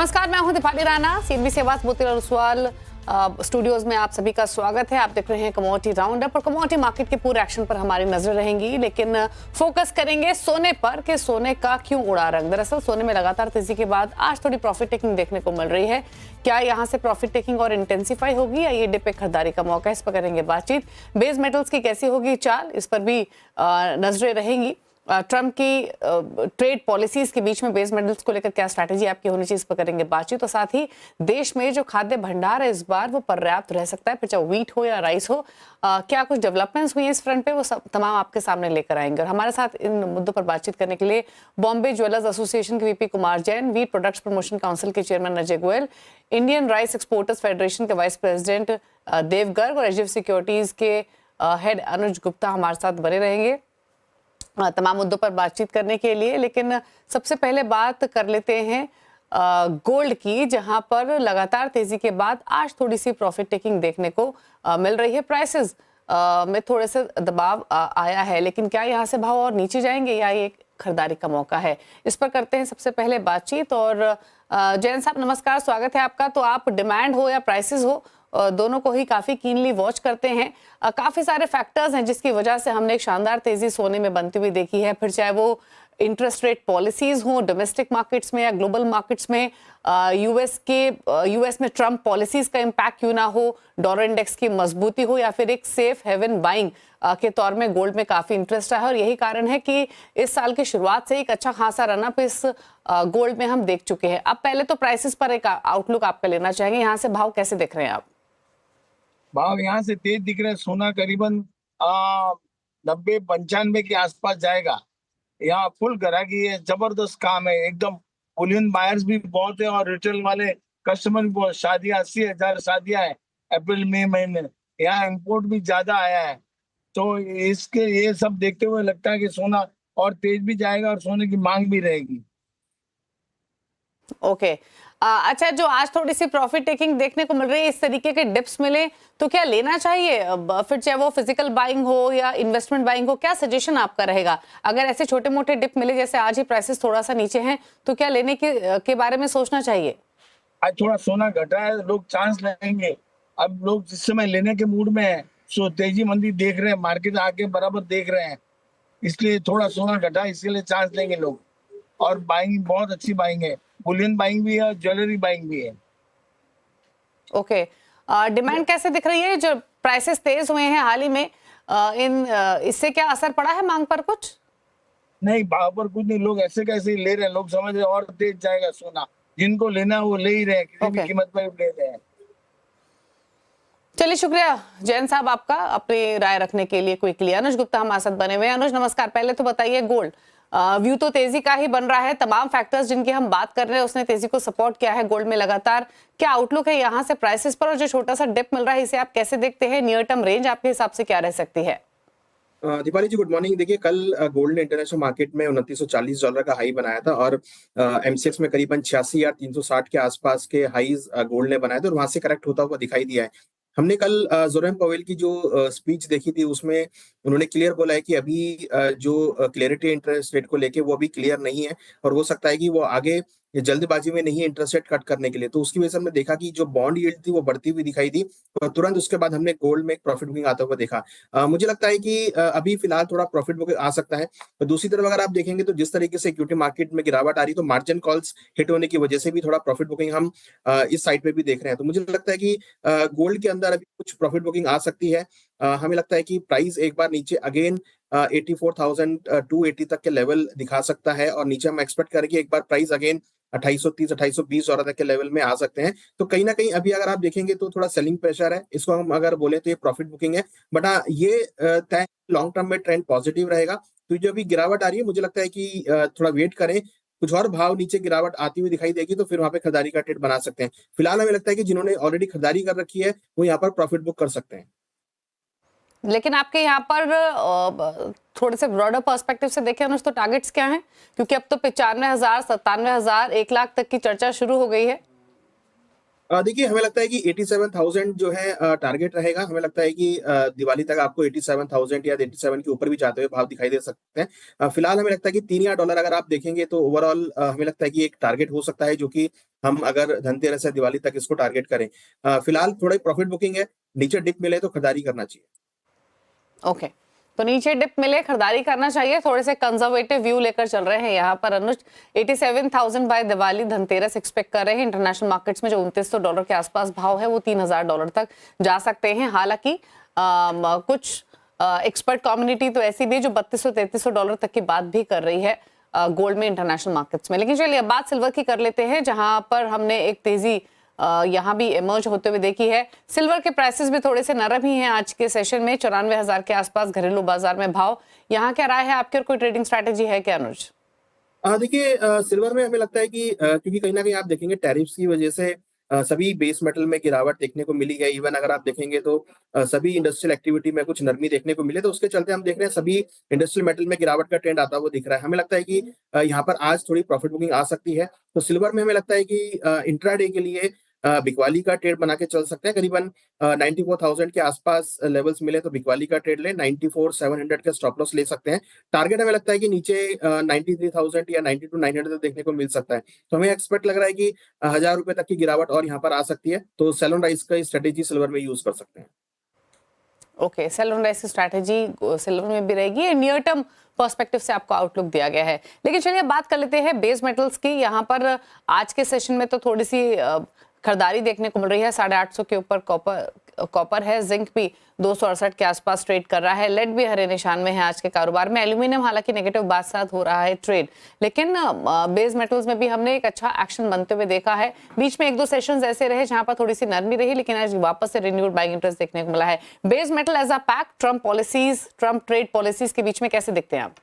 नमस्कार, मैं हूं दीपाली राणा। सीएनबीसी आवाज मोतीलाल ओसवाल स्टूडियोज में आप सभी का स्वागत है। आप देख रहे हैं कमोडिटी राउंडअप और कमोडिटी मार्केट के पूरे एक्शन पर हमारी नजर रहेंगी, लेकिन फोकस करेंगे सोने पर कि सोने का क्यों उड़ा रंग। दरअसल सोने में लगातार तेजी के बाद आज थोड़ी प्रॉफिट टेकिंग देखने को मिल रही है। क्या यहां से प्रॉफिट टेकिंग और इंटेंसिफाई होगी या ये डिप पे खरीदारी का मौका है, इस पर करेंगे बातचीत। बेस मेटल्स की कैसी होगी चाल, इस पर भी नजरें रहेंगी। ट्रम्प की ट्रेड पॉलिसीज के बीच में बेस मेटल्स को लेकर क्या स्ट्रैटेजी आपकी होनी चाहिए, इस पर करेंगे बातचीत। और साथ ही देश में जो खाद्य भंडार है इस बार वो पर्याप्त रह सकता है, फिर चाहे व्हीट हो या राइस हो। क्या कुछ डेवलपमेंट्स हुई हैं इस फ्रंट पे, वो सब तमाम आपके सामने लेकर आएंगे। और हमारे साथ इन मुद्दों पर बातचीत करने के लिए बॉम्बे ज्वेलर्स एसोसिएशन के VP Kumar Jain, wheat products promotion council के chairman Ajay Goyal, Indian rice exporters federation के वाइस प्रेसिडेंट देव गर्ग और एचडीएफसी सिक्योरिटीज के हेड अनुज गुप्ता हमारे साथ बने रहेंगे तमाम मुद्दों पर बातचीत करने के लिए। लेकिन सबसे पहले बात कर लेते हैं गोल्ड की, जहां पर लगातार तेजी के बाद आज थोड़ी सी प्रॉफिट टेकिंग देखने को मिल रही है। प्राइसेस में थोड़े से दबाव आया है, लेकिन क्या यहां से भाव और नीचे जाएंगे या ये खरीदारी का मौका है, इस पर करते हैं सबसे पहले बातचीत। और जैन साहब नमस्कार, स्वागत है आपका। तो आप डिमांड हो या प्राइसेस हो, दोनों को ही काफी कीनली वॉच करते हैं। काफी सारे फैक्टर्स हैं जिसकी वजह से हमने एक शानदार तेजी सोने में बनती हुई देखी है, फिर चाहे वो इंटरेस्ट रेट पॉलिसीज हो डोमेस्टिक मार्केट्स में या ग्लोबल मार्केट्स में, यूएस में ट्रम्प पॉलिसीज का इम्पैक्ट क्यों ना हो, डॉलर इंडेक्स की मजबूती हो या फिर एक सेफ हेवन बाइंग के तौर में गोल्ड में काफी इंटरेस्ट है। और यही कारण है कि इस साल की शुरुआत से एक अच्छा खासा रनअप इस गोल्ड में हम देख चुके हैं। अब पहले तो प्राइसेस पर एक आउटलुक आपका लेना चाहेंगे, यहाँ से भाव कैसे देख रहे हैं आप? भाव यहाँ से तेज दिख रहे हैं। सोना करीबन 90-95 के आसपास जाएगा। यहाँ फुल ग्राहकी है, जबरदस्त काम है एकदम। बुलियन बायर्स भी बहुत है और रिटेल वाले कस्टमर भी बहुत। शादियां 80,000 शादियां हैं अप्रैल मई महीने। यहाँ इंपोर्ट भी ज्यादा आया है, तो इसके ये सब देखते हुए लगता है कि सोना और तेज भी जाएगा और सोने की मांग भी रहेगी। ओके अच्छा, जो आज थोड़ी सी प्रॉफिट टेकिंग देखने को मिल रही है, इस तरीके के डिप्स मिले तो क्या लेना चाहिए? फिर चाहे वो फिजिकल बाइंग हो या इन्वेस्टमेंट बाइंग हो, क्या सजेशन आपका रहेगा? अगर ऐसे छोटे मोटे डिप मिले, जैसे आज ही प्राइसेस थोड़ा सा नीचे हैं, तो क्या लेने के बारे में सोचना चाहिए? आज थोड़ा सोना घटा है, लोग चांस लेंगे। अब लोग जिस समय लेने के मूड में है, सो तेजी मंदी देख रहे हैं, मार्केट आके बराबर देख रहे हैं, इसलिए थोड़ा सोना घटा, इसलिए चांस लेंगे लोग। और बाइंग बहुत अच्छी बाइंग है, बुलियन बाइंग भी है और ज्वेलरी बाइंग भी है। ओके डिमांड कैसे दिख रही है? जो प्राइसेस तेज हुए हैं हाल ही में, इससे क्या असर पड़ा है मांग पर कुछ? नहीं, भाव पर कुछ नहीं, लोग ऐसे कैसे ही ले रहे हैं। लोग समझ रहे हैं और तेज जाएगा सोना, जिनको लेना है वो ले ही रहे हैं, किसी भी कीमत पर ले रहे हैं। चलिए, शुक्रिया जैन साहब आपका अपनी राय रखने के लिए क्विकली। अनुज गुप्ता हमारे साथ बने हुए हैं। अनुज नमस्कार, पहले तो बताइए गोल्ड व्यू तो तेजी का ही बन रहा है, तमाम फैक्टर्स जिनकी हम बात कर रहे हैं उसने तेजी को सपोर्ट किया है गोल्ड में लगातार। क्या आउटलुक है यहाँ से प्राइसेस पर, और जो छोटा सा डिप मिल रहा है इसे आप कैसे देखते हैं? नियर टर्म रेंज आपके हिसाब से क्या रह सकती है? दीपाली जी गुड मॉर्निंग। देखिए, कल गोल्ड ने इंटरनेशनल मार्केट में $2940 का हाई बनाया था और एमसीएक्स में करीबन 86 या 360 के आसपास के हाईज गोल्ड ने बनाए थे और वहां से करेक्ट होता हुआ दिखाई दिया है। हमने कल जोरेम पवेल की जो स्पीच देखी थी, उसमें उन्होंने क्लियर बोला है कि अभी जो क्लियरिटी इंटरेस्ट रेट को लेके वो अभी क्लियर नहीं है और हो सकता है कि वो आगे जल्दबाजी में नहीं इंटरेस्ट रेट कट करने के लिए। तो उसकी वजह से हमने देखा कि जो बॉन्ड यील्ड थी वो बढ़ती हुई दिखाई दी और तुरंत उसके बाद हमने गोल्ड में एक प्रॉफिट बुकिंग आता हुआ देखा। मुझे लगता है कि अभी फिलहाल थोड़ा प्रॉफिट बुकिंग आ सकता है। तो दूसरी तरफ अगर आप देखेंगे तो जिस तरीके से इक्विटी मार्केट में गिरावट आ रही है, तो मार्जिन कॉल्स हिट होने की वजह से भी थोड़ा प्रॉफिट बुकिंग हम इस साइड पे भी देख रहे हैं। तो मुझे लगता है कि गोल्ड के अंदर अभी कुछ प्रॉफिट बुकिंग आ सकती है। हमें लगता है कि प्राइस एक बार नीचे अगेन 84,280 तक के लेवल दिखा सकता है और नीचे हम एक्सपेक्ट करें कि एक बार प्राइस अगेन $2,830-$2,820 तक के लेवल में आ सकते हैं। तो कहीं ना कहीं अभी अगर आप देखेंगे तो थोड़ा सेलिंग प्रेशर है, इसको हम अगर बोले तो ये प्रॉफिट बुकिंग है। बट हाँ, ये तय लॉन्ग टर्म में ट्रेंड पॉजिटिव रहेगा। तो जो अभी गिरावट आ रही है, मुझे लगता है कि थोड़ा वेट करें, कुछ और भाव नीचे गिरावट आती हुई दिखाई देगी तो फिर वहां पे खरीदारी का ट्रेड बना सकते हैं। फिलहाल हमें लगता है कि जिन्होंने ऑलरेडी खरीदारी कर रखी है वो यहाँ पर प्रॉफिट बुक कर सकते हैं। लेकिन आपके यहाँ पर थोड़े से ब्रॉडर पर्सपेक्टिव से देखें अनुज, तो टारगेट्स क्या हैं? क्योंकि अब तो 95,000, 97,000, 1 लाख तक की चर्चा शुरू हो गई है। देखिए हमें लगता है कि 87,000 जो है टारगेट रहेगा। हमें लगता है कि दिवाली तक आपको 87,000 या 87 के ऊपर भी जाते हुए भाव दिखाई दे सकते हैं। फिलहाल हमें लगता है कि $3 अगर आप देखेंगे तो ओवरऑल हमें लगता है कि एक टारगेट हो सकता है, जो कि हम अगर धनतेरस या दिवाली तक इसको टारगेट करें। फिलहाल थोड़ी प्रॉफिट बुकिंग है, नीचे डिप मिले तो खरीदारी करना चाहिए। ओके, तो नीचे डिप मिले खरीदारी करना चाहिए। थोड़े से कंजर्वेटिव व्यू लेकर चल रहे हैं यहाँ पर अनुज। 87,000 बाय दिवाली धनतेरस एक्सपेक्ट कर रहे हैं। इंटरनेशनल मार्केट्स में जो $2900 के आसपास भाव है वो $3000 तक जा सकते हैं। हालांकि कुछ एक्सपर्ट कम्युनिटी तो ऐसी भी है जो $3200-3300 तक की बात भी कर रही है गोल्ड में इंटरनेशनल मार्केट्स में। लेकिन चलिए अब बात सिल्वर की कर लेते हैं, जहां पर हमने एक तेजी यहाँ भी इमर्ज होते हुए देखी है। सिल्वर के प्राइसेस भी थोड़े से नरम ही हैं आज के सेशन में, 94,000 के आसपास घरेलू बाजार में भाव। यहाँ क्या राय है आपकी और कोई ट्रेडिंग स्ट्रैटेजी है क्या अनुज? देखिए सिल्वर में हमें लगता है कि क्योंकि कहीं न कहीं आप देखेंगे टैरिफ्स की वजह से सभी बेस मेटल में गिरावट देखने को मिली है। इवन अगर आप देखेंगे तो सभी इंडस्ट्रियल एक्टिविटी में कुछ नरमी देखने को मिले, तो उसके चलते हम देख रहे हैं सभी इंडस्ट्रियल मेटल में गिरावट का ट्रेंड आता हुआ दिख रहा है। हमें लगता है कि यहाँ पर आज थोड़ी प्रॉफिट बुकिंग आ सकती है। तो सिल्वर में हमें लगता है कि इंट्राडे के लिए बिकवाली का ट्रेड बना के चल सकते हैं। करीबन 94,000 के आसपास लेवल्स मिले तो बिकवाली का ट्रेड लें, 94,700 का स्टॉप लॉस ले सकते हैं। टारगेट हमें लगता है कि नीचे 93,000 या 92,900 तक देखने को मिल सकता है। तो हमें एक्सपेक्ट लग रहा है कि ₹1000 तक की गिरावट और यहाँ पर आ सकती है। तो सेल ऑन राइज का स्ट्रेटेजी सिल्वर में यूज कर सकते हैं। ओके, सेल ऑन राइज की स्ट्रैटेजी सिल्वर में भी रहेगी। नियर टर्म पर्सपेक्टिव से आपको आउटलुक दिया गया है। लेकिन चलिए बात कर लेते हैं बेस मेटल्स की। यहाँ पर आज के सेशन में तो थोड़ी सी खरीदारी देखने को मिल रही है। 850 के ऊपर कॉपर है। जिंक भी 268 के आसपास ट्रेड कर रहा है। लेड भी हरे निशान में है आज के कारोबार में। एल्यूमिनियम हालांकि नेगेटिव बात साथ हो रहा है ट्रेड, लेकिन बेस मेटल्स में भी हमने एक अच्छा एक्शन बनते हुए देखा है। बीच में एक दो सेशंस ऐसे रहे जहां पर थोड़ी सी नरमी रही, लेकिन आज वापस से रिन्यूड बाइंग इंटरेस्ट देखने को मिला है। Base metal as a pack, Trump trade policies के बीच में कैसे देखते हैं आप?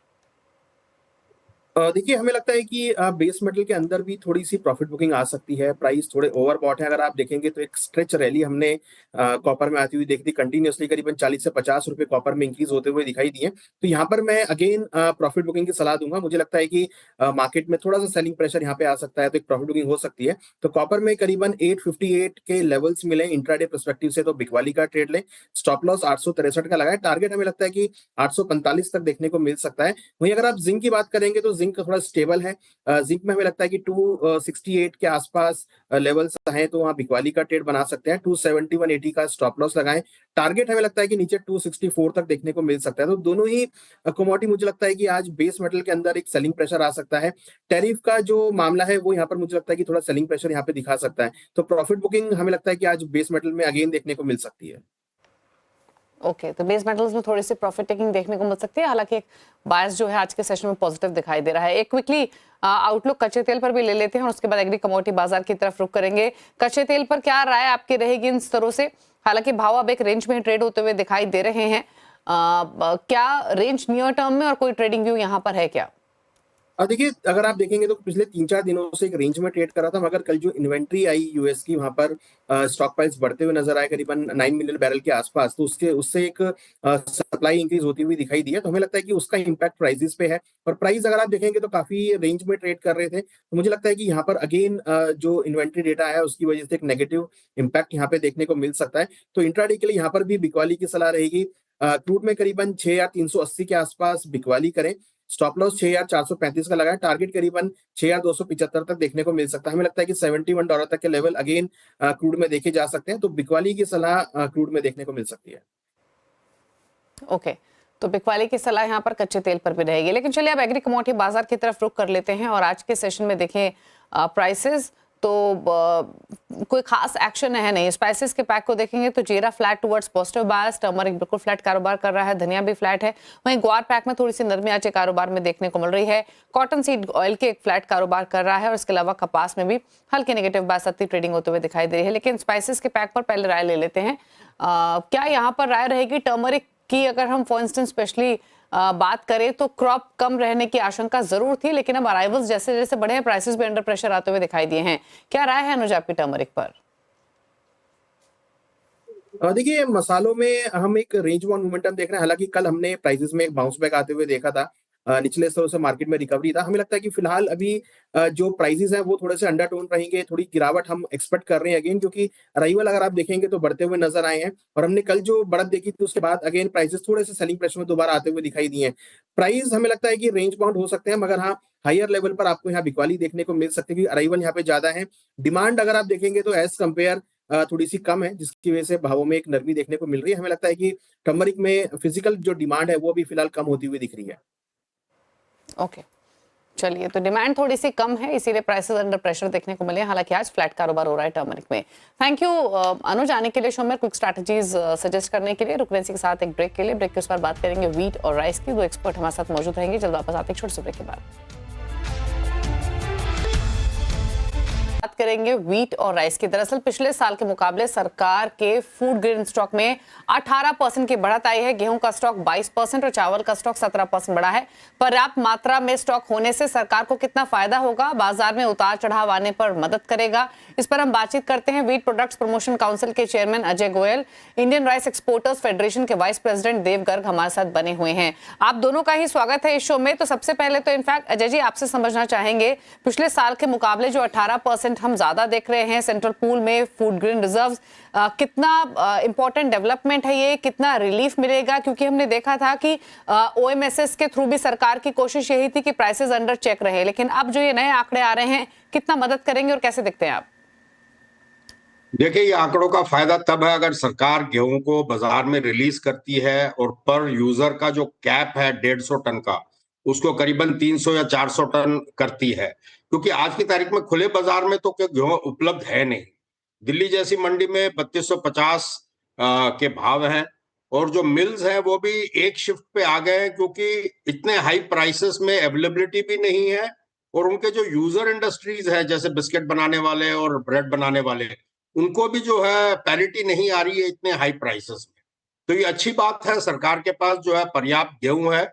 देखिए हमें लगता है कि बेस मेटल के अंदर भी थोड़ी-सी प्रॉफिट बुकिंग आ सकती है। प्राइस थोड़े ओवरबॉट है। अगर आप देखेंगे तो एक स्ट्रेच रैली हमने कॉपर में आती हुई देखी थी। कंटीन्यूअसली करीबन 40 से ₹50 कॉपर में इंक्रीज़ होते हुए दिखाई दिए। तो यहाँ पर मैं अगेन प्रॉफिट बुकिंग की सलाह दूँगा। मुझे लगता है कि मार्केट में थोड़ा-सा सेलिंग प्रेशर यहाँ पे आ सकता है, तो एक प्रॉफिट बुकिंग हो सकती है। तो कॉपर में करीबन 858 के लेवल्स मिले इंट्राडे पर्सपेक्टिव से, तो बिकवाली का ट्रेड लें। स्टॉप लॉस 863 का लगाएँ। टारगेट हमें लगता है कि 845 तक देखने को मिल सकता है। वहीं अगर आप जिंक की बात करेंगे तो जिंक थोड़ा स्टेबल है। जिंक में हमें लगता है कि 268 के आसपास लेवल्स हैं, तो वहाँ बिकवाली का ट्रेड बना सकते हैं। 270 180 का स्टॉप लॉस लगाएं। टारगेट हमें लगता है कि नीचे 264 तक देखने को मिल सकता है। तो दोनों ही कमोडिटी मुझे लगता है कि आज बेस मेटल के अंदर एक सेलिंग प्रेशर आ सकता है। टैरिफ का जो मामला है वो यहाँ पर मुझे लगता है कि थोड़ा सेलिंग प्रेशर यहाँ पे दिखा सकता है। तो प्रॉफिट बुकिंग हमें लगता है कि आज बेस मेटल में अगेन देखने को मिल सकती है। ओके, तो बेस मेटल्स में थोड़ी सी प्रॉफिट टेकिंग देखने को मिल सकती है। हालांकि एक बायस जो है आज के सेशन में पॉजिटिव दिखाई दे रहा है। एक क्विकली आउटलुक कच्चे तेल पर भी ले लेते हैं और उसके बाद एग्री कमोडिटी बाजार की तरफ रुख करेंगे। कच्चे तेल पर क्या राय आपकी रहेगी इन स्तरों से? हालांकि भाव अब एक रेंज में ट्रेड होते हुए दिखाई दे रहे हैं। क्या रेंज नियर टर्म में और कोई ट्रेडिंग व्यू यहाँ पर है क्या? देखिए अगर आप देखेंगे तो पिछले 3-4 दिनों से एक रेंज में ट्रेड कर रहा था, मगर कल जो इन्वेंट्री आई यूएस की, वहाँ पर स्टॉक प्राइस बढ़ते हुए नजर आए करीबन 9 मिलियन बैरल के आसपास। तो उससे एक सप्लाई इंक्रीज होती हुई दिखाई दी है। तो हमें लगता है कि उसका इम्पैक्ट प्राइसेस पे है। और प्राइस अगर आप देखेंगे तो काफी रेंज में ट्रेड कर रहे थे। तो मुझे लगता है कि यहाँ पर अगेन जो इन्वेंट्री डेटा है उसकी वजह से एक नेगेटिव इम्पैक्ट यहाँ पे देखने को मिल सकता है। तो इंट्राडे के लिए यहाँ पर भी बिकवाली की सलाह रहेगी। क्रूड में करीबन 6,380 के आसपास बिकवाली करें। स्टॉप लॉस 6,435 का लगाए। टारगेट करीबन 6,275 तक देखने को मिल सकता है। हमें लगता है कि $71 तक के लेवल अगेन क्रूड में देखे जा सकते हैं। तो बिकवाली की सलाह क्रूड में देखने को मिल सकती है। ओके, तो बिकवाली की सलाह यहाँ पर कच्चे तेल पर भी रहेगी। लेकिन चलिए अब एग्री कमोडिटी बाजार की तरफ रुख कर लेते हैं और आज के सेशन में देखें प्राइसेस तो कोई खास एक्शन है नहीं। स्पाइसेस के पैक को देखेंगे तो जीरा फ्लैट टुवर्ड्स पॉजिटिव बायस, टर्मरिक बिल्कुल फ्लैट कारोबार कर रहा है, धनिया भी फ्लैट है। वहीं ग्वार पैक में थोड़ी सी नरमी आज कारोबार में देखने को मिल रही है। कॉटन सीड ऑयल के एक फ्लैट कारोबार कर रहा है और इसके अलावा कपास में भी हल्की नेगेटिव बासती ट्रेडिंग होते हुए दिखाई दे रही है। लेकिन स्पाइसेस के पैक पर पहले राय ले लेते हैं। क्या यहाँ पर राय रहेगी टर्मरिक की? अगर हम फॉर इंस्टेंस स्पेशली बात करें तो क्रॉप कम रहने की आशंका जरूर थी, लेकिन अब अराइवल्स जैसे जैसे बढ़े हैं प्राइसेस भी अंडर प्रेशर आते हुए दिखाई दिए हैं। क्या राय है अनुज आपकी टर्मरिक पर? देखिए मसालों में हम एक रेंज बाउंड मोमेंटम देख रहे हैं। हालांकि कल हमने प्राइसेस में एक बाउंस बैक आते हुए देखा था। निचले स्तरों से मार्केट में रिकवरी था। हमें लगता है कि फिलहाल अभी जो प्राइसेस हैं वो थोड़े से अंडरटोन रहेंगे, थोड़ी गिरावट हम एक्सपेक्ट कर रहे हैं अगेन, क्योंकि अराइवल अगर आप देखेंगे तो बढ़ते हुए नजर आए हैं और हमने कल जो बढ़त देखी थी उसके बाद अगेन प्राइसेस थोड़े से सेलिंग प्रेशर में दोबारा आते हुए दिखाई दिए हैं। प्राइस हमें लगता है कि रेंज बाउंड हो सकते हैं, मगर हाँ, हायर लेवल पर आपको यहाँ बिकवाली देखने को मिल सकती है, अराइवल यहाँ पे ज्यादा है। डिमांड अगर आप देखेंगे तो एज कंपेयर थोड़ी सी कम है, जिसकी वजह से भावों में एक नरमी देखने को मिल रही है। हमें लगता है कि टर्मरिक में फिजिकल जो डिमांड है वो भी फिलहाल कम होती हुई दिख रही है। ओके, चलिए, तो डिमांड थोड़ी सी कम है, इसीलिए प्राइसेस अंडर प्रेशर देखने को मिले। हालांकि आज फ्लैट कारोबार हो रहा है टर्मरिक में। थैंक यू अनुज, आने के लिए शो में क्विक स्ट्रैटेजीज सजेस्ट करने के लिए। रुकने के साथ एक ब्रेक के लिए, ब्रेक के उस पर बात करेंगे व्हीट और राइस की। दो एक्सपर्ट हमारे साथ मौजूद रहेंगे। जल्द वापस आते हैं छोटे से ब्रेक के बाद। बात करेंगे व्हीट और राइस की। दरअसल पिछले साल के मुकाबले सरकार के फूड ग्रेन स्टॉक में 18% की बढ़त आई है। गेहूं का स्टॉक 22% और चावल का स्टॉक 17% बढ़ा है। पर्याप्त मात्रा में स्टॉक होने से सरकार को कितना फायदा होगा, बाजार में उतार चढ़ाव आने पर मदद करेगा, इस पर हम बातचीत करते हैं। व्हीट प्रोडक्ट्स प्रमोशन काउंसिल के chairman Ajay Goyal, Indian rice exporters federation के वाइस प्रेसिडेंट देव गर्ग हमारे साथ बने हुए हैं। आप दोनों का ही स्वागत है इस शो में। तो सबसे पहले तो इनफैक्ट अजय जी, आपसे समझना चाहेंगे, पिछले साल के मुकाबले जो 18% हम ज्यादा देख रहे हैं सेंट्रल पूल में फूड ग्रेन रिजर्व्स, कितना इंपॉर्टेंट डेवलपमेंट है ये, कितना रिलीफ मिलेगा? क्योंकि हमने देखा था कि ओएमएसएस के थ्रू भी सरकार की कोशिश यही थी कि प्राइसेस अंडर चेक रहे, लेकिन अब जो ये नए आंकड़े आ रहे हैं, कितना मदद करेंगे और कैसे दिखते हैं आप? देखिए, ये आंकड़ों का फायदा तब है अगर सरकार गेहूं को बाजार में रिलीज करती है और पर यूजर का जो कैप है 150 टन का, उसको करीबन 300 या 400 टन करती है। क्योंकि आज की तारीख में खुले बाजार में तो गेहूं उपलब्ध है नहीं। दिल्ली जैसी मंडी में 3250 के भाव हैं और जो मिल्स हैं वो भी एक शिफ्ट पे आ गए हैं, क्योंकि इतने हाई प्राइसेस में अवेलेबिलिटी भी नहीं है और उनके जो यूजर इंडस्ट्रीज है जैसे बिस्किट बनाने वाले और ब्रेड बनाने वाले, उनको भी जो है पैरिटी नहीं आ रही है इतने हाई प्राइसेस में। तो ये अच्छी बात है, सरकार के पास जो है पर्याप्त गेहूं है।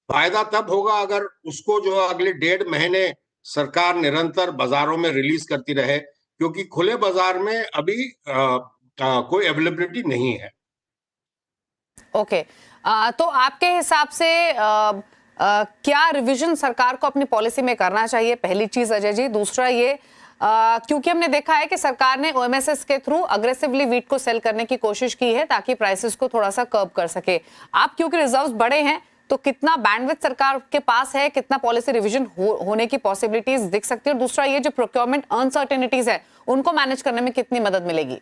फायदा तब होगा अगर उसको जो है अगले 1.5 महीने सरकार निरंतर बाजारों में रिलीज करती रहे, क्योंकि खुले बाजार में अभी कोई अवेलेबिलिटी नहीं है। ओके, तो आपके हिसाब से क्या रिवीजन सरकार को अपनी पॉलिसी में करना चाहिए? पहली चीज अजय जी। दूसरा ये, क्योंकि हमने देखा है कि सरकार ने ओएमएसएस के थ्रू अग्रेसिवली व्हीट को सेल करने की कोशिश की है ताकि प्राइसेस को थोड़ा सा कर्ब कर सके। आप क्योंकि रिजर्व्स बड़े हैं, तो कितना बैंडविड्थ सरकार के पास है, कितना पॉलिसी रिवीजन होने की पॉसिबिलिटीज दिख सकती है? और दूसरा ये, जो प्रोक्योरमेंट अनसर्टेनिटीज है, उनको मैनेज करने में कितनी मदद मिलेगी?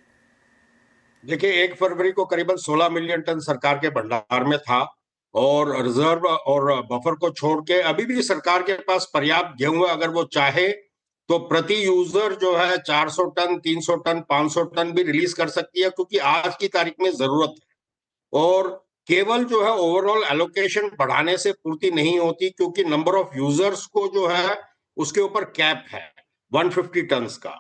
देखिए, 1 फरवरी को करीबन 16 मिलियन टन सरकार के भंडार में था और रिजर्व और बफर को छोड़ के अभी भी सरकार के पास पर्याप्त गेहूं है। अगर वो चाहे तो प्रति यूजर जो है 400 टन, 300 टन, 500 टन भी रिलीज कर सकती है, क्योंकि आज की तारीख में जरूरत है। और केवल जो है ओवरऑल एलोकेशन बढ़ाने से पूर्ति नहीं होती, क्योंकि नंबर ऑफ यूजर्स को जो है उसके ऊपर कैप है 150 टन का।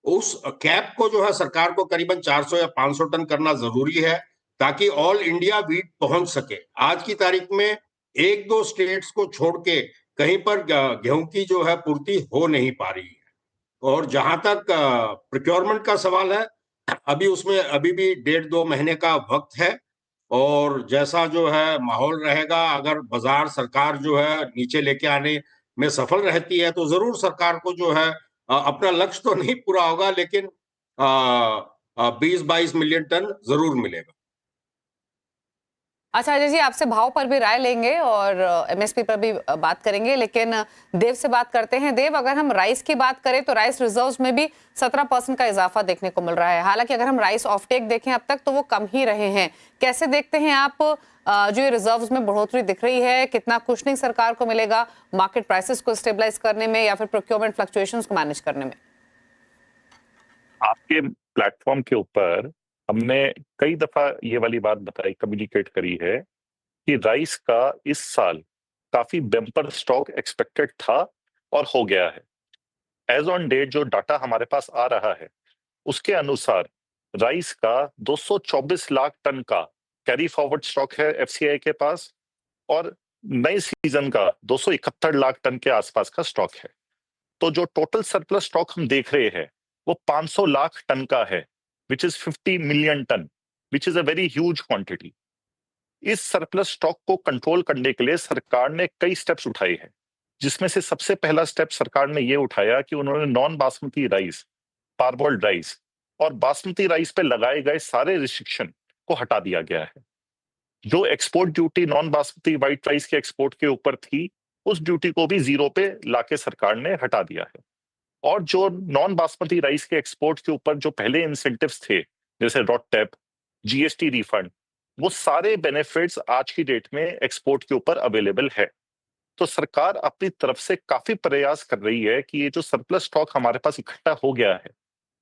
उस कैप को जो है सरकार को करीबन 400 या 500 टन करना जरूरी है ताकि ऑल इंडिया व्हीट पहुंच सके। आज की तारीख में 1-2 स्टेट्स को छोड़ के कहीं पर गेहूं की जो है पूर्ति हो नहीं पा रही है। और जहां तक प्रोक्योरमेंट का सवाल है, अभी उसमें अभी भी 1.5-2 महीने का वक्त है और जैसा जो है माहौल रहेगा, अगर बाजार सरकार जो है नीचे लेके आने में सफल रहती है तो जरूर सरकार को जो है अपना लक्ष्य तो नहीं पूरा होगा, लेकिन 20-22 मिलियन टन जरूर मिलेगा। अच्छा अजय जी, आपसे भाव पर भी राय लेंगे और एमएसपी पर भी बात करेंगे, लेकिन देव से बात करते हैं। देव, अगर हम राइस की बात करें तो राइस रिजर्व्स में भी 17% का इजाफा देखने को मिल रहा है। हालांकि अगर हम राइस ऑफटेक देखें अब तक तो वो कम ही रहे हैं। कैसे देखते हैं आप जो ये रिजर्व्स में बढ़ोतरी दिख रही है, कितना कुशनिंग सरकार को मिलेगा मार्केट प्राइसेस को स्टेबलाइज करने में या फिर प्रोक्योरमेंट फ्लक्चुएशंस को मैनेज करने में? आपके प्लेटफॉर्म के ऊपर हमने कई दफा ये वाली बात बताई, कम्युनिकेट करी है कि राइस का इस साल काफी बेम्पर स्टॉक एक्सपेक्टेड था और हो गया है। एज ऑन डेट जो डाटा हमारे पास आ रहा है उसके अनुसार राइस का 224 लाख टन का कैरी फॉरवर्ड स्टॉक है एफसीआई के पास और नए सीजन का 271 लाख टन के आसपास का स्टॉक है। तो जो टोटल सरप्लस स्टॉक हम देख रहे हैं वो 500 लाख टन का है, which is 50 million ton, which is a very huge quantity. इस सरप्लस स्टॉक को कंट्रोल करने के लिए सरकार ने कई स्टेप्स उठाए हैं, जिसमें से सबसे पहला स्टेप सरकार ने ये उठाया कि उन्होंने नॉन बासमती राइस, पारबोल्ड राइस और बासमती राइस पे लगाए गए सारे रिस्ट्रिक्शन को हटा दिया गया है। जो export duty non basmati white rice के एक्सपोर्ट के ऊपर थी, उस ड्यूटी को भी जीरो पे लाके सरकार ने हटा दिया है। और जो नॉन बासमती राइस के एक्सपोर्ट के ऊपर जो पहले इंसेंटिव्स थे, जैसे रॉडटेप, जीएसटी रिफंड, वो सारे बेनिफिट्स आज की डेट में एक्सपोर्ट के ऊपर अवेलेबल है। तो सरकार अपनी तरफ से काफी प्रयास कर रही है कि ये जो सरप्लस स्टॉक हमारे पास इकट्ठा हो गया है,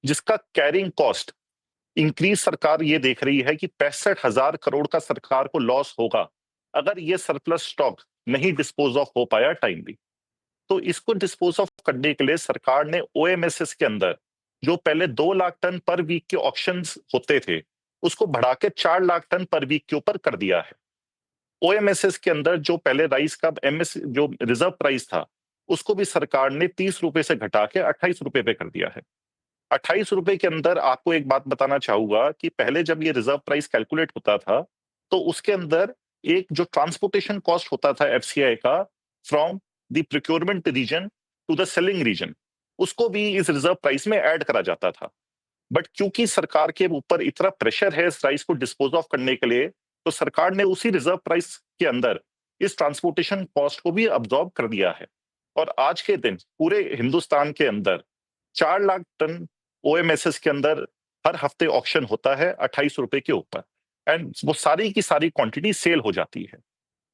जिसका कैरिंग कॉस्ट इंक्रीज सरकार ये देख रही है कि 65,000 करोड़ का सरकार को लॉस होगा अगर ये सरप्लस स्टॉक नहीं डिस्पोज ऑफ हो पाया टाइमली। तो इसको डिस्पोज ऑफ करने के लिए सरकार ने ओएमएसएस के अंदर जो पहले 2 लाख टन पर वीक के ऑक्शंस होते थे, उसको बढ़ा के 4 लाख टन पर वीक के ऊपर कर दिया है। ओएमएसएस के अंदर जो पहले राइस का एमएस जो रिजर्व प्राइस था, उसको भी सरकार ने 30 रुपए से घटा के 28 रुपए पे कर दिया है। 28 रुपए के अंदर आपको एक बात बताना चाहूंगा कि पहले जब ये रिजर्व प्राइस कैलकुलेट होता था, तो उसके अंदर एक जो ट्रांसपोर्टेशन कॉस्ट होता था एफसीआई का from the procurement region to the selling region, उसको भी इस रिजर्व प्राइस में ऐड करा जाता था। बट क्योंकि सरकार के ऊपर इतना प्रेशर है इस राइस को डिस्पोज ऑफ करने के लिए, तो सरकार ने उसी रिजर्व प्राइस के अंदर इस ट्रांसपोर्टेशन कॉस्ट को भी अब्सॉर्ब कर दिया है। और आज के दिन पूरे हिंदुस्तान के अंदर 4 लाख टन ओएमएसएस के अंदर हर हफ्ते ऑक्शन होता है 28 रुपए के ऊपर, एंड वो सारी की सारी क्वांटिटी सेल हो जाती है।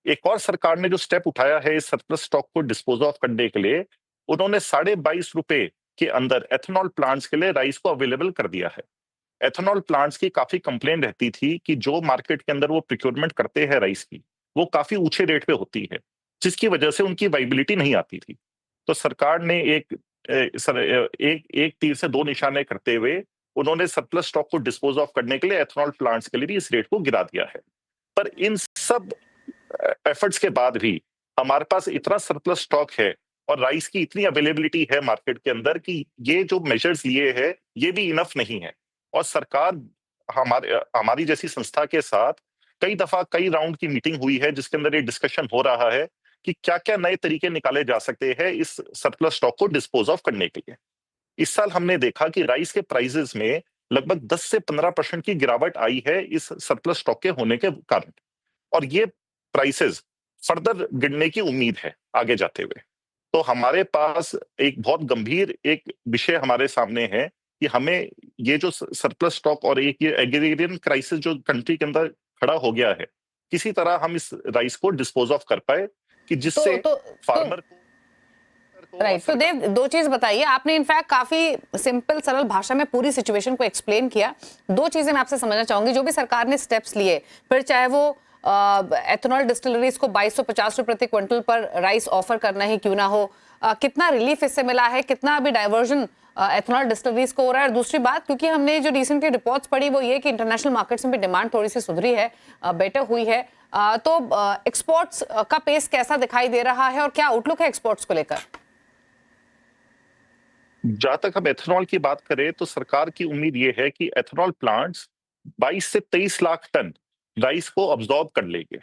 एक और सरकार ने जो स्टेप उठाया है इस सरप्लस स्टॉक को डिस्पोज ऑफ करने के लिए, उन्होंने 22.5 रुपए के अंदर एथेनॉल प्लांट्स के लिए राइस को अवेलेबल कर दिया है। एथेनॉल प्लांट्स की काफी कंप्लेन रहती थी कि जो मार्केट के अंदर वो प्रोक्योरमेंट करते हैं राइस की, वो काफी ऊंचे रेट पे होती है, जिसकी वजह से उनकी वाइबिलिटी नहीं आती थी। तो सरकार ने एक तीर से 2 निशाने करते हुए उन्होंने सरप्लस स्टॉक को डिस्पोज ऑफ करने के लिए एथेनॉल प्लांट्स के लिए भी इस रेट को गिरा दिया है। पर इन सब एफर्ट्स के बाद भी हमारे पास इतना सरप्लस स्टॉक है और राइस की इतनी अवेलेबिलिटी है मार्केट के अंदर कि ये जो मेजर्स लिए हैं ये भी इनफ नहीं है। और सरकार हमारी जैसी संस्था के साथ कई दफा कई राउंड की मीटिंग हुई है, जिसके अंदर ये डिस्कशन हो रहा है कि क्या क्या नए तरीके निकाले जा सकते हैं इस सरप्लस स्टॉक को डिस्पोज ऑफ करने के लिए। इस साल हमने देखा कि राइस के प्राइसेस में लगभग 10 से 15% की गिरावट आई है इस सरप्लस स्टॉक के होने के कारण, और ये प्राइसेस फर्दर गिरने की उम्मीद है आगे जाते हुए। तो हमारे पास एक बहुत गंभीर एक विषय हमारे सामने है कि हमें ये जो सरप्लस स्टॉक और एक ये एग्रीरियन क्राइसिस जो कंट्री के अंदर खड़ा हो गया है, किसी तरह हम इस राइस को डिस्पोज ऑफ कर पाए कि जिससे फार्मर को राइट। तो देव, 2 चीज बताइए। आपने इनफैक्ट काफी सिंपल सरल भाषा में पूरी सिचुएशन को एक्सप्लेन किया। 2 चीजें मैं आपसे समझना चाहूंगी। जो भी सरकार ने स्टेप्स लिए, फिर चाहे वो एथेनॉल डिस्टिलरीज को 2250 रुपए प्रति क्विंटल पर राइस ऑफर करना ही क्यों ना हो, कितना रिलीफ इससे मिला है, कितना अभी डाइवर्जन एथेनॉल डिस्टिलरीज को हो रहा है। और दूसरी बात, क्योंकि हमने जो रिसेंटली रिपोर्ट्स पढ़ी वो ये कि इंटरनेशनल मार्केट्स में भी डिमांड थोड़ी सी सुधरी है, बेटर हुई है, तो एक्सपोर्ट्स का पेस कैसा दिखाई दे रहा है और क्या आउटलुक है एक्सपोर्ट्स को लेकर? जहां तक हम एथेनॉल की बात करें तो सरकार की उम्मीद ये है कि एथेनॉल प्लांट्स 22 से 23 लाख टन राइस को अब्सॉर्ब कर लेंगे।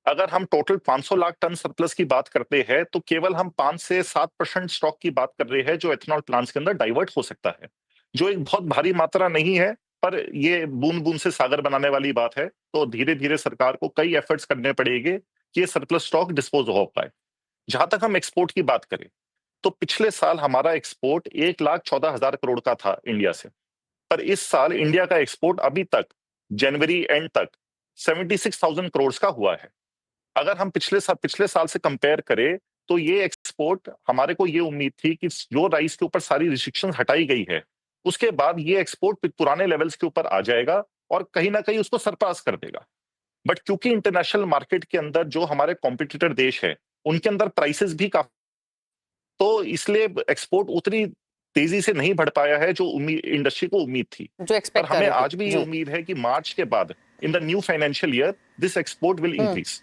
अगर हम टोटल 500 लाख टन सरप्लस की बात करते हैं तो केवल हम 5 से 7% स्टॉक की बात कर रहे हैं जो एथेनॉल प्लांट्स के अंदर डाइवर्ट हो सकता है, जो एक बहुत भारी मात्रा नहीं है, पर ये बूंद बूंद से सागर बनाने वाली बात है। तो धीरे धीरे सरकार को कई एफर्ट्स करने पड़ेंगे कि ये सरप्लस स्टॉक डिस्पोज हो पाए। जहां तक हम एक्सपोर्ट की बात करें तो पिछले साल हमारा एक्सपोर्ट 1,14,000 करोड़ का था इंडिया से, पर इस साल इंडिया का एक्सपोर्ट अभी तक जनवरी एंड तक 76,000 करोड़ का हुआ है। अगर हम पिछले साल से कंपेयर करें तो ये एक्सपोर्ट, हमारे को ये उम्मीद थी कि जो राइस के ऊपर सारी रिस्ट्रिक्शंस हटाई गई है उसके बाद ये एक्सपोर्ट पुराने लेवल्स के ऊपर आ जाएगा और कहीं ना कहीं उसको सरपास कर देगा। बट क्योंकि इंटरनेशनल मार्केट के अंदर जो हमारे कॉम्पिटिटर देश है उनके अंदर प्राइसेस भी काफी, तो इसलिए एक्सपोर्ट उतनी तेजी से नहीं बढ़ पाया है जो इंडस्ट्री को उम्मीद थी। पर हमें आज भी ये उम्मीद है कि मार्च के बाद in the new financial year this export will increase.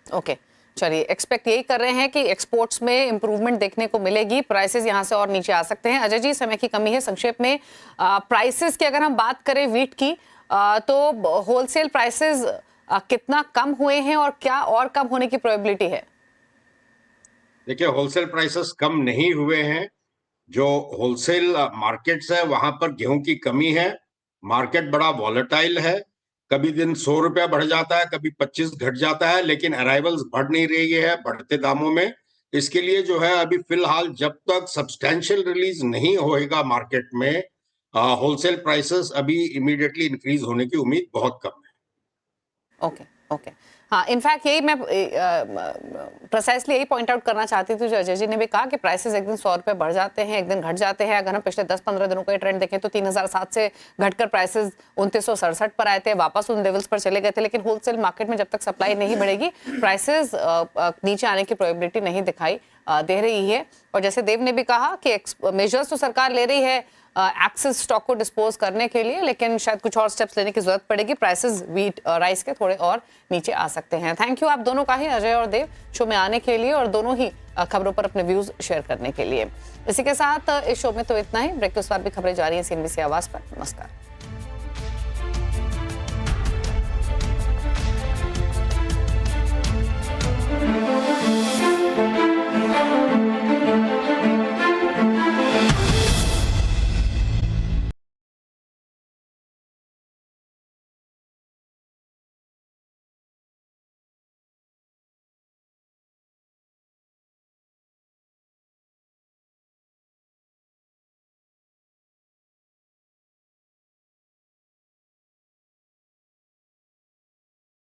Okay, चलिए, एक्सपेक्ट यही कर रहे हैं कि एक्सपोर्ट्स में इंप्रूवमेंट देखने को मिलेगी, प्राइसेस यहां से और नीचे आ सकते हैं। अजय जी, समय की कमी है, संक्षेप में प्राइसेस की अगर हम बात करें व्हीट की, तो होलसेल प्राइसेस कितना कम हुए हैं और क्या और कम होने की प्रोबेबिलिटी है? देखिए, होलसेल प्राइसेस कम नहीं हुए हैं। जो होलसेल मार्केट्स है वहां पर गेहूं की कमी है। मार्केट बड़ा वॉलेटाइल है, कभी दिन 100 रुपया बढ़ जाता है, कभी 25 घट जाता है, लेकिन अराइवल्स बढ़ नहीं रही है बढ़ते दामों में। इसके लिए जो है अभी फिलहाल जब तक सब्सटेंशियल रिलीज नहीं होएगा मार्केट में, होलसेल प्राइसेस अभी इमीडिएटली इंक्रीज होने की उम्मीद बहुत कम है। ओके ओके, हाँ, इनफैक्ट यही मैं प्रिसाइसली यही पॉइंट आउट करना चाहती थी। जो अजय जी ने भी कहा कि प्राइसेस एक दिन 100 रुपये बढ़ जाते हैं, एक दिन घट जाते हैं। अगर हम पिछले 10-15 दिनों का ट्रेंड देखें तो 3007 से घटकर प्राइसेस 2967 पर आए थे, वापस उन लेवल्स पर चले गए थे। लेकिन होलसेल मार्केट में जब तक सप्लाई नहीं बढ़ेगी, प्राइसेस नीचे आने की प्रोबेबिलिटी नहीं दिखाई दे रही है। और जैसे देव ने भी कहा कि मेजर्स तो सरकार ले रही है एक्सेस स्टॉक को डिस्पोज करने के लिए, लेकिन शायद कुछ और स्टेप्स लेने की जरूरत पड़ेगी। प्राइसेस व्हीट राइस के थोड़े और नीचे आ सकते हैं। थैंक यू आप दोनों का ही, अजय और देव, शो में आने के लिए और दोनों ही खबरों पर अपने व्यूज शेयर करने के लिए। इसी के साथ इस शो में तो इतना ही। ब्रेक के बाद भी खबरें जारी हैं CNBC आवाज पर। नमस्कार।